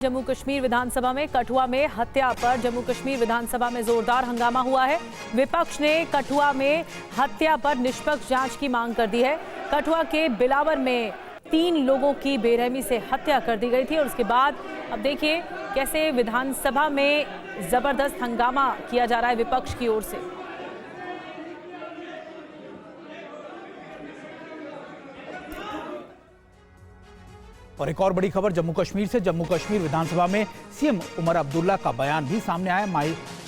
जम्मू कश्मीर विधानसभा में कठुआ में हत्या पर जम्मू कश्मीर विधानसभा में जोरदार हंगामा हुआ है। विपक्ष ने कठुआ में हत्या पर निष्पक्ष जांच की मांग कर दी है। कठुआ के बिलावर में 3 लोगों की बेरहमी से हत्या कर दी गई थी और उसके बाद अब देखिए कैसे विधानसभा में जबरदस्त हंगामा किया जा रहा है विपक्ष की ओर से। और एक और बड़ी खबर जम्मू कश्मीर से। जम्मू कश्मीर विधानसभा में सीएम उमर अब्दुल्ला का बयान भी सामने आया।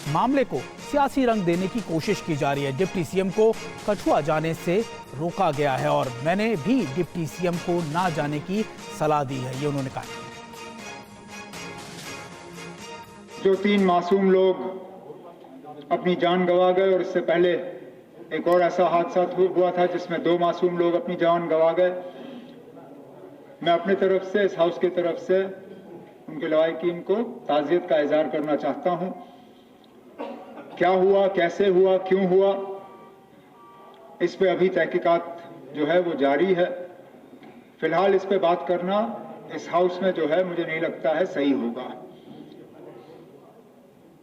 मामले को सियासी रंग देने की कोशिश की जा रही है। डिप्टी सीएम को कठुआ जाने से रोका गया है और मैंने भी डिप्टी सीएम को ना जाने की सलाह दी है, ये उन्होंने कहा। जो 3 मासूम लोग अपनी जान गंवा गए और इससे पहले एक और ऐसा हादसा हुआ था जिसमें 2 मासूम लोग अपनी जान गंवा गए। मैं अपनी तरफ से इस हाउस की तरफ से उनके लवाहिकीन को ताज़ियत का इजहार करना चाहता हूं। क्या हुआ, कैसे हुआ, क्यों हुआ, इस पे अभी तहकीकात जो है वो जारी है। फिलहाल इस पे बात करना इस हाउस में जो है मुझे नहीं लगता है सही होगा।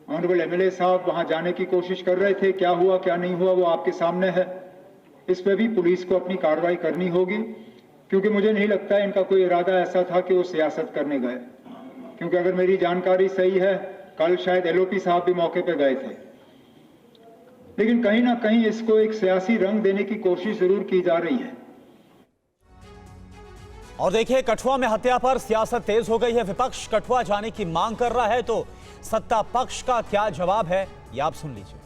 ऑनरेबल एमएलए साहब वहां जाने की कोशिश कर रहे थे, क्या हुआ क्या नहीं हुआ वो आपके सामने है। इस पे भी पुलिस को अपनी कार्रवाई करनी होगी, क्योंकि मुझे नहीं लगता है इनका कोई इरादा ऐसा था कि वो सियासत करने गए। क्योंकि अगर मेरी जानकारी सही है, कल शायद एलओपी साहब भी मौके पर गए थे, लेकिन कहीं ना कहीं इसको एक सियासी रंग देने की कोशिश जरूर की जा रही है। और देखिए, कठुआ में हत्या पर सियासत तेज हो गई है। विपक्ष कठुआ जाने की मांग कर रहा है, तो सत्ता पक्ष का क्या जवाब है, ये आप सुन लीजिए।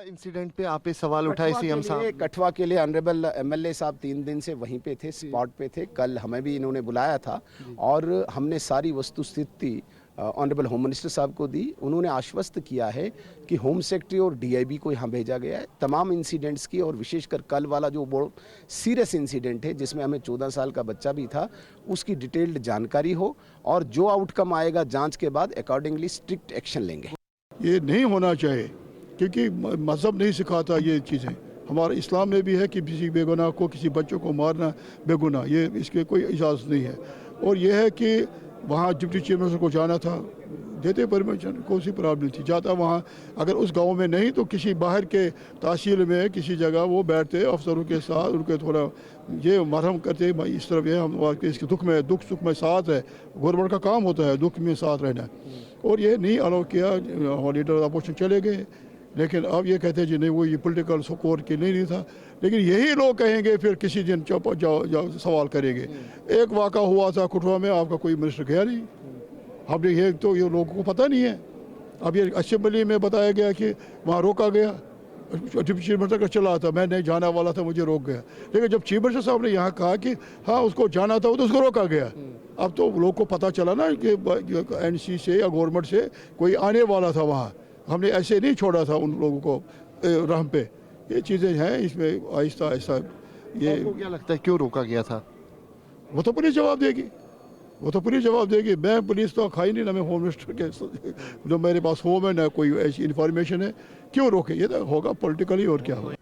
इंसिडेंट पे आप सवाल उठाए सीएम साहब। कठुआ के लिए ऑनरेबल एमएलए साहब 3 दिन से वहीं पे थे, स्पॉट पे थे। कल हमें भी इन्होंने बुलाया था और हमने सारी वस्तुस्थिति ऑनरेबल होम मिनिस्टर साहब को दी। उन्होंने आश्वस्त किया है कि होम सेक्रेटरी और डीआईबी को यहाँ भेजा गया है तमाम इंसिडेंट्स की, और विशेषकर कल वाला जो बहुत सीरियस इंसिडेंट है जिसमें हमें 14 साल का बच्चा भी था, उसकी डिटेल्ड जानकारी हो और जो आउटकम आएगा जांच के बाद अकॉर्डिंगली स्ट्रिक्ट एक्शन लेंगे। ये नहीं होना चाहिए, क्योंकि मज़हब नहीं सिखाता ये चीज़ें। हमारे इस्लाम में भी है कि किसी बेगुनाह को, किसी बच्चों को मारना बेगुनाह, ये इसके कोई इजाज़त नहीं है। और ये है कि वहाँ डिप्टी चीफ मिनिस्टर को जाना था, देते परमिशन, कौन सी प्रॉब्लम थी, जाता वहाँ। अगर उस गांव में नहीं तो किसी बाहर के तहसील में किसी जगह वो बैठते अफसरों के साथ, उनके थोड़ा ये मरहम करते, इस तरफ ये हम इसके दुख सुख में साथ है। गवर्नमेंट का काम होता है दुख में साथ रहना। और ये नहीं अलाउ किया, लीडर अपोजिशन चले गए। लेकिन अब ये कहते हैं जी नहीं, वो ये पॉलिटिकल सपोर्ट के नहीं था। लेकिन यही लोग कहेंगे फिर किसी दिन सवाल करेंगे। एक वाक़ा हुआ था कठुआ में, आपका कोई मिनिस्टर गया नहीं। अब ये तो ये लोगों को पता नहीं है। अब ये असेंबली में बताया गया कि वहाँ रोका गया, डिप्टी चीफ मिनिस्टर का चला था, मैं नहीं जाना वाला था, मुझे रोक गया। लेकिन जब चीफ मिनिस्टर साहब ने यहाँ कहा कि हाँ उसको जाना था, तो उसको रोका गया। अब तो लोग को पता चला ना कि एनसी से या गवर्नमेंट से कोई आने वाला था वहाँ। हमने ऐसे नहीं छोड़ा था उन लोगों को रहम पे। ये चीज़ें हैं, इसमें आहिस्ता आहिस्ता ये। आपको क्या लगता है क्यों रोका गया था? वो तो पुलिस जवाब देगी, वो तो पुलिस जवाब देगी। मैं पुलिस तो खाई नहीं, ना मैं होम मिनिस्टर के जो मेरे पास होम है, ना कोई ऐसी इन्फॉर्मेशन है। क्यों रोके, ये तो होगा पॉलिटिकली, और क्या होगा।